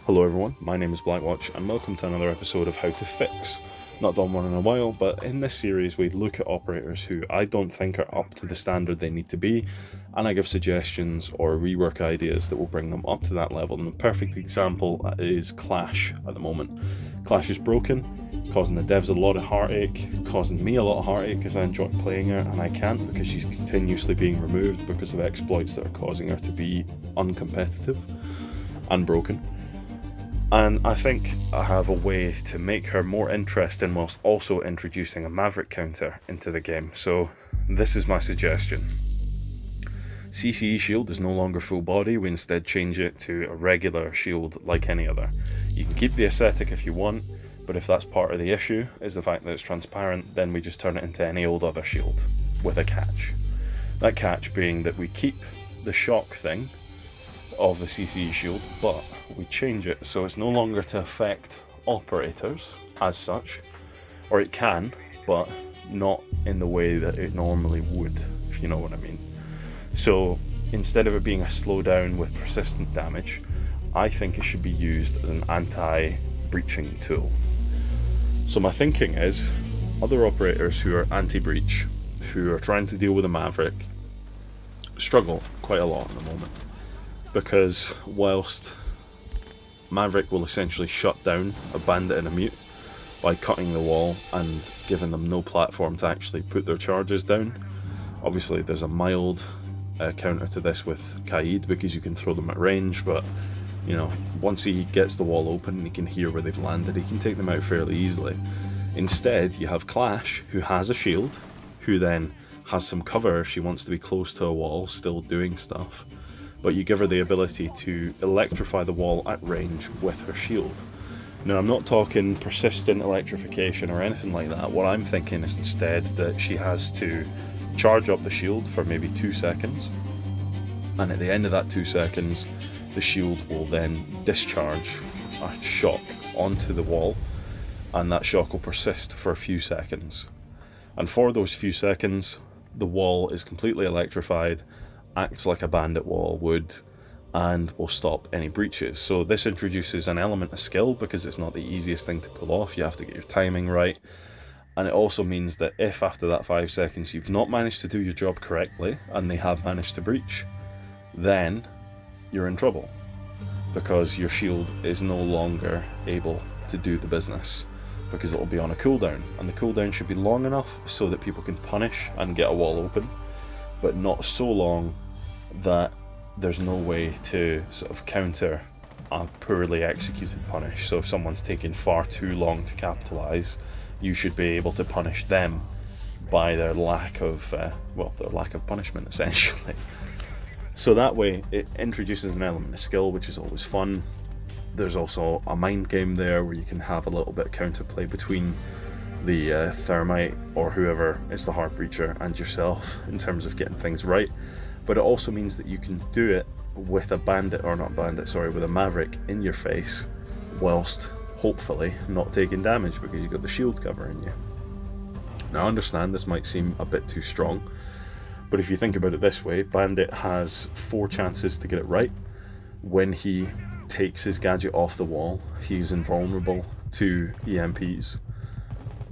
Hello everyone, my name is Blackwatch and welcome to another episode of How to Fix. Not done one in a while, but in this series we look at operators who I don't think are up to the standard they need to be, and I give suggestions or rework ideas that will bring them up to that level. And a perfect example is Clash at the moment. Clash is broken, causing the devs a lot of heartache, causing me a lot of heartache because I enjoy playing her and I can't because she's continuously being removed because of exploits that are causing her to be uncompetitive and broken. And I think I have a way to make her more interesting whilst also introducing a Maverick counter into the game. So this is my suggestion. CCE shield is no longer full body, we instead change it to a regular shield like any other. You can keep the aesthetic if you want, but if that's part of the issue, is the fact that it's transparent, then we just turn it into any old other shield, with a catch. That catch being that we keep the shock thing of the CCE shield, but we change it so it's no longer to affect operators as such, or it can, but not in the way that it normally would, if you know what I mean. So instead of it being a slowdown with persistent damage, I think it should be used as an anti-breaching tool. So my thinking is, other operators who are anti-breach, who are trying to deal with a Maverick, struggle quite a lot at the moment. Because whilst Maverick will essentially shut down a Bandit and a Mute by cutting the wall and giving them no platform to actually put their charges down. Obviously there's a mild counter to this with Kaid because you can throw them at range, but you know, once he gets the wall open and he can hear where they've landed, he can take them out fairly easily. Instead you have Clash, who has a shield, who then has some cover if she wants to be close to a wall still doing stuff. But you give her the ability to electrify the wall at range with her shield. Now, I'm not talking persistent electrification or anything like that. What I'm thinking is instead that she has to charge up the shield for maybe 2 seconds, and at the end of that 2 seconds, the shield will then discharge a shock onto the wall, and that shock will persist for a few seconds. And for those few seconds, the wall is completely electrified, acts like a bandit wall would, and will stop any breaches. So this introduces an element of skill because it's not the easiest thing to pull off. You have to get your timing right, and it also means that if after that 5 seconds you've not managed to do your job correctly and they have managed to breach, then you're in trouble because your shield is no longer able to do the business because it will be on a cooldown, and the cooldown should be long enough so that people can punish and get a wall open, but not so long that there's no way to sort of counter a poorly executed punish. So if someone's taken far too long to capitalise, you should be able to punish them by their lack of punishment, essentially. So that way it introduces an element of skill, which is always fun. There's also a mind game there where you can have a little bit of counterplay between the Thermite or whoever is the hard breacher and yourself in terms of getting things right. But it also means that you can do it with a with a Maverick in your face, whilst hopefully not taking damage because you've got the shield covering you. Now I understand this might seem a bit too strong, but if you think about it this way, Bandit has 4 chances to get it right. When he takes his gadget off the wall, he's invulnerable to EMPs,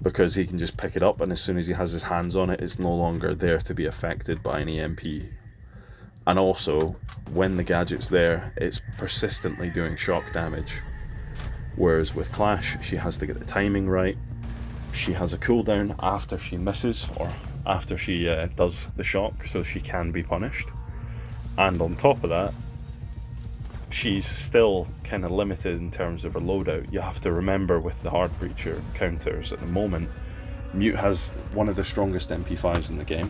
because he can just pick it up, and as soon as he has his hands on it, it's no longer there to be affected by an EMP. And also, when the gadget's there, it's persistently doing shock damage. Whereas with Clash, she has to get the timing right. She has a cooldown after she misses, or after she does the shock, so she can be punished. And on top of that, she's still kind of limited in terms of her loadout. You have to remember with the hard breacher counters at the moment, Mute has one of the strongest MP5s in the game,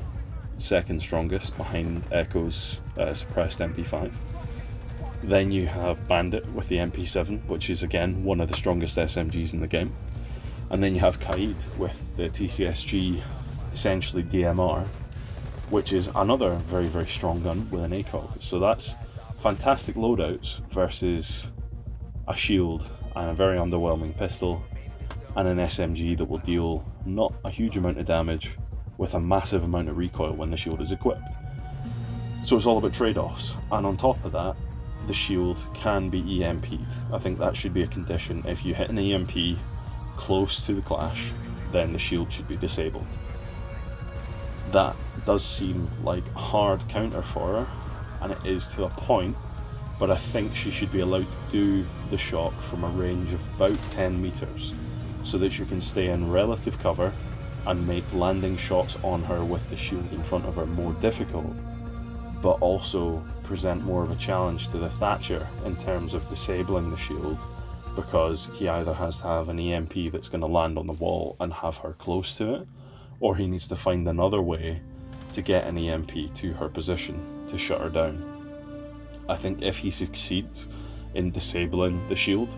second strongest behind Echo's suppressed MP5. Then you have Bandit with the MP7, which is again one of the strongest SMGs in the game. And then you have Kaid with the TCSG, essentially DMR, which is another very, very strong gun with an ACOG. So that's fantastic loadouts versus a shield and a very underwhelming pistol and an SMG that will deal not a huge amount of damage with a massive amount of recoil when the shield is equipped. So it's all about trade-offs, and on top of that, the shield can be EMP'd. I think that should be a condition. If you hit an EMP close to the clash, then the shield should be disabled. That does seem like a hard counter for her, and it is to a point, but I think she should be allowed to do the shock from a range of about 10 meters, so that she can stay in relative cover and make landing shots on her with the shield in front of her more difficult, but also present more of a challenge to the Thatcher in terms of disabling the shield, because he either has to have an EMP that's going to land on the wall and have her close to it, or he needs to find another way to get an EMP to her position to shut her down. I think if he succeeds in disabling the shield,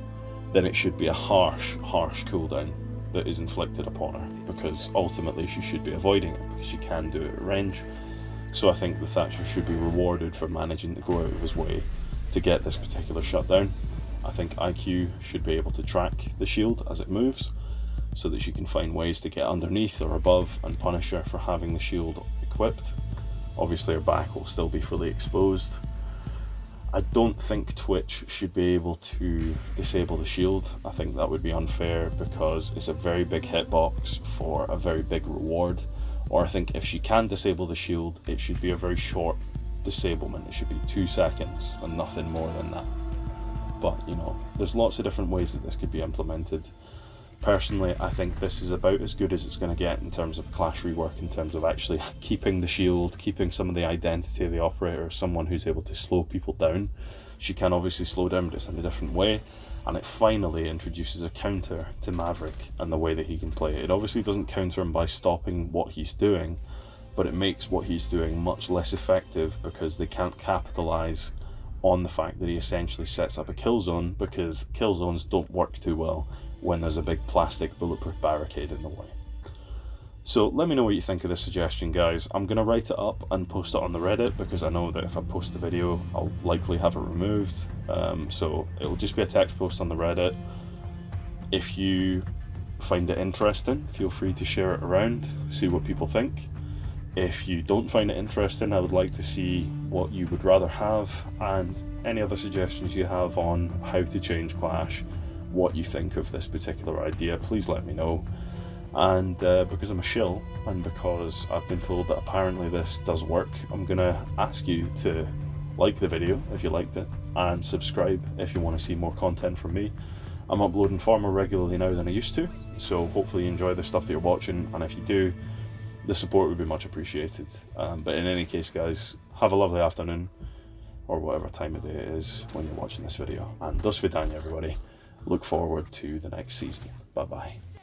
then it should be a harsh cooldown that is inflicted upon her, because ultimately she should be avoiding it, because she can do it at range. So I think the Thatcher should be rewarded for managing to go out of his way to get this particular shutdown. I think IQ should be able to track the shield as it moves, so that she can find ways to get underneath or above and punish her for having the shield equipped. Obviously her back will still be fully exposed. I don't think Twitch should be able to disable the shield. I think that would be unfair, because it's a very big hitbox for a very big reward. Or I think if she can disable the shield, it should be a very short disablement. It should be 2 seconds and nothing more than that. But you know, there's lots of different ways that this could be implemented. Personally, I think this is about as good as it's going to get in terms of Clash rework, in terms of actually keeping the shield, keeping some of the identity of the operator, someone who's able to slow people down. She can obviously slow down, but it's in a different way. And it finally introduces a counter to Maverick and the way that he can play. It obviously doesn't counter him by stopping what he's doing, but it makes what he's doing much less effective, because they can't capitalise on the fact that he essentially sets up a kill zone, because kill zones don't work too well when there's a big plastic bulletproof barricade in the way. So let me know what you think of this suggestion, guys. I'm going to write it up and post it on the Reddit, because I know that if I post the video I'll likely have it removed, so it'll just be a text post on the Reddit. If you find it interesting, feel free to share it around, see what people think. If you don't find it interesting, I would like to see what you would rather have, and any other suggestions you have on how to change Clash, what you think of this particular idea, please let me know. And because I'm a shill, and because I've been told that apparently this does work, I'm gonna ask you to like the video if you liked it, and subscribe if you want to see more content from me. I'm uploading far more regularly now than I used to, so hopefully you enjoy the stuff that you're watching, and if you do, the support would be much appreciated. But in any case, guys, have a lovely afternoon, or whatever time of day it is when you're watching this video, and do svidaniya, everybody. Look forward to the next season. Bye bye.